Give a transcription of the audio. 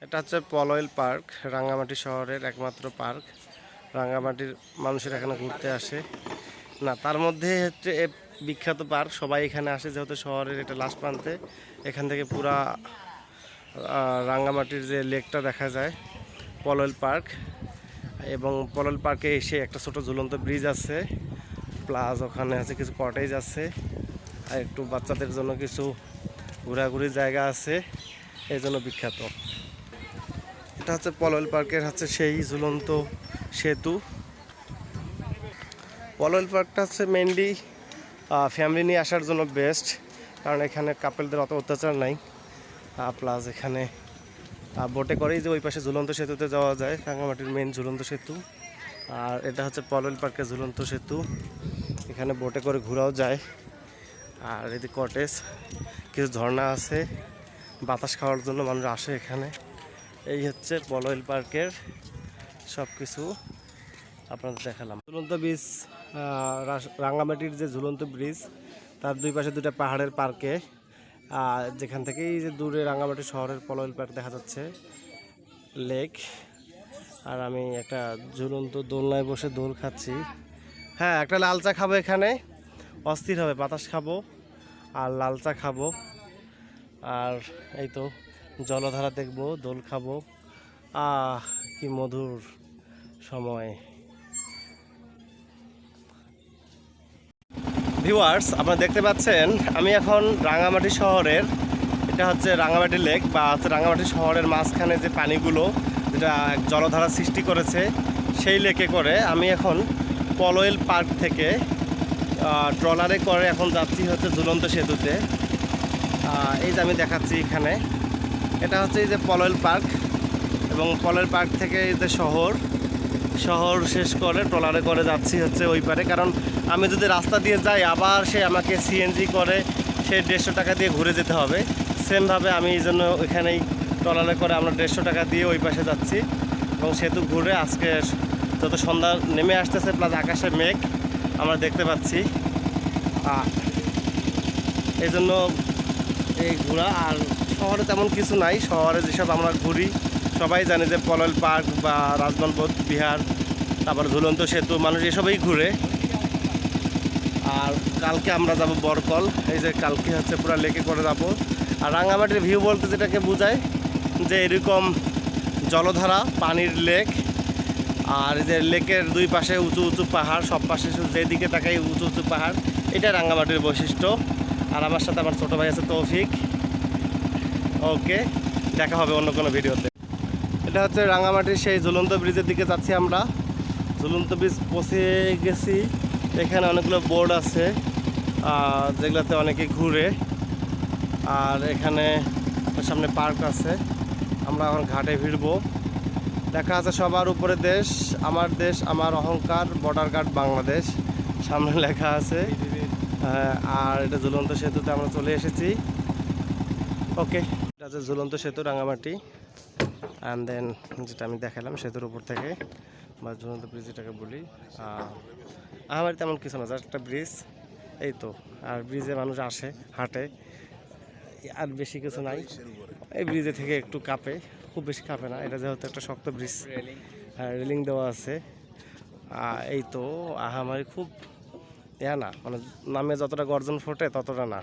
এটা হচ্ছে পলয়েল পার্ক, রাঙ্গামাটি শহরের একমাত্র পার্ক। রাঙ্গামাটির মানুষের এখানে ঘুরতে আসে না, তার মধ্যে হচ্ছে বিখ্যাত পার্ক, সবাই এখানে আসে যেহেতু শহরের এটা লাস্ট প্রান্তে। এখান থেকে পুরা রাঙ্গামাটির যে লেকটা দেখা যায় পলয়েল পার্ক। এবং পলয়েল পার্কে এসে একটা ছোট ঝুলন্ত ব্রিজ আছে, প্লাস ওখানে আছে কিছু কটেজ আছে, আর একটু বাচ্চাদের জন্য কিছু ঘোরাঘুরির জায়গা আছে, এই জন্য বিখ্যাত। এটা হচ্ছে পলয়েল পার্কের হচ্ছে সেই ঝুলন্ত সেতু। পলয়েল পার্কটা হচ্ছে মেইনলি ফ্যামিলি নিয়ে আসার জন্য বেস্ট, কারণ এখানে কাপেলদের অত অত্যাচার নাই। প্লাস এখানে বোটে করেই যে ওই পাশে ঝুলন্ত সেতুতে যাওয়া যায়, রাঙ্গামাটির মেইন ঝুলন্ত সেতু। আর এটা হচ্ছে পলয়েল পার্কের ঝুলন্ত সেতু, এখানে বোটে করে ঘোরাও যায়। আর এদিকে কটেজ, কিছু ঝর্ণা আছে, বাতাস খাওয়ার জন্য মানুষ আসে এখানে। এই হচ্ছে পলয়েল পার্কের সব কিছু আপনাদের দেখালাম। ঝুলন্ত ব্রিজ, রাঙ্গামাটির যে ঝুলন্ত ব্রিজ, তার দুই পাশে দুটা পাহাড়ের পার্কে, যেখান থেকেই যে দূরে রাঙ্গামাটি শহরের পলয়েল পার্ক দেখা যাচ্ছে, লেক। আর আমি একটা ঝুলন্ত দোলনায় বসে দোল খাচ্ছি। হ্যাঁ, একটা লাল চা খাবো এখানে, অস্থির হবে, বাতাস খাবো আর লাল চা খাবো। আর এই তো জলধারা দেখবো, দোল খাবো। কি মধুর সময়। ভিউয়ার্স, আপনারা দেখতে পাচ্ছেন আমি এখন রাঙ্গামাটি শহরের, এটা হচ্ছে রাঙ্গামাটি লেক বা হচ্ছে রাঙ্গামাটি শহরের মাঝখানে যে পানিগুলো যেটা জলধারা সৃষ্টি করেছে, সেই লেকে করে আমি এখন পলয়েল পার্ক থেকে ট্রলারে করে এখন যাচ্ছি হচ্ছে ঝুলন্ত সেতুতে। এই যে আমি দেখাচ্ছি এখানে, এটা হচ্ছে এই যে পলয়েল পার্ক, এবং পলয়েল পার্ক থেকে এই যে শহর শেষ করে ট্রলারে করে যাচ্ছি হচ্ছে ওই পারে। কারণ আমি যদি রাস্তা দিয়ে যাই আবার সে আমাকে সিএনজি করে সে 150 টাকা দিয়ে ঘুরে যেতে হবে। সেমভাবে আমি এই জন্য ওইখানেই ট্রলারে করে আমরা 150 টাকা দিয়ে ওই পাশে যাচ্ছি, এবং সেতু ঘুরে আজকে যত সন্ধ্যা নেমে আসতেছে প্লাস আকাশে মেঘ আমরা দেখতে পাচ্ছি, এই জন্য এই ঘোরা। আর শহরে তেমন কিছু নাই, শহরে যেসব আমরা ঘুরি সবাই জানে যে পলয়েল পার্ক বা রাজবান বৌদ্ধ বিহার, তারপর ঝুলন্ত সেতু, মানুষ এসবই ঘুরে। আর কালকে আমরা যাব বরকল, এই যে কালকে হচ্ছে পুরো লেকে করে যাব। আর রাঙ্গামাটির ভিউ বলতে যেটাকে বোঝায় যে এরকম জলধারা, পানির লেক, আর এই যে লেকের দুই পাশে উঁচু উঁচু পাহাড়, সব পাশে যেদিকে তাকাই উঁচু উঁচু পাহাড়, এটা রাঙ্গামাটির বৈশিষ্ট্য। আর আমার সাথে আমার ছোটো ভাই আছে তৌফিক। ওকে, দেখা হবে অন্য কোনো ভিডিওতে। এটা হচ্ছে রাঙ্গামাটির সেই ঝুলন্ত ব্রিজের দিকে যাচ্ছি আমরা। ঝুলন্ত ব্রিজ পৌঁছে গেছি, এখানে অনেকগুলো বোর্ড আছে যেগুলোতে অনেকে ঘুরে। আর এখানে সামনে পার্ক আছে, আমরা এখন ঘাটে ভিড়বো। দেখা আছে সবার উপরে দেশ আমার অহংকার, বর্ডার গার্ড বাংলাদেশ সামনে লেখা আছে। আর এটা ঝুলন্ত সেতুতে আমরা চলে এসেছি। ওকে, এটা হচ্ছে ঝুলন্ত সেতু রাঙ্গামাটি। অ্যান্ড দেন যেটা আমি দেখালাম সেতুর উপর থেকে, বা ঝুলন্ত ব্রিজ যেটাকে বলি, আমার তেমন কিছু না, জাস্ট একটা ব্রিজ, এই তো। আর ব্রিজে মানুষ আসে, হাঁটে, আর বেশি কিছু নাই। এই ব্রিজে থেকে একটু কাঁপে, খুব বেশি কাঁপে না, এটা যেহেতু একটা শক্ত ব্রিজ, রেলিং দেওয়া আছে। এই তো আহামারি খুব না, মানে নামে যতটা গর্জন ফোটে ততটা না।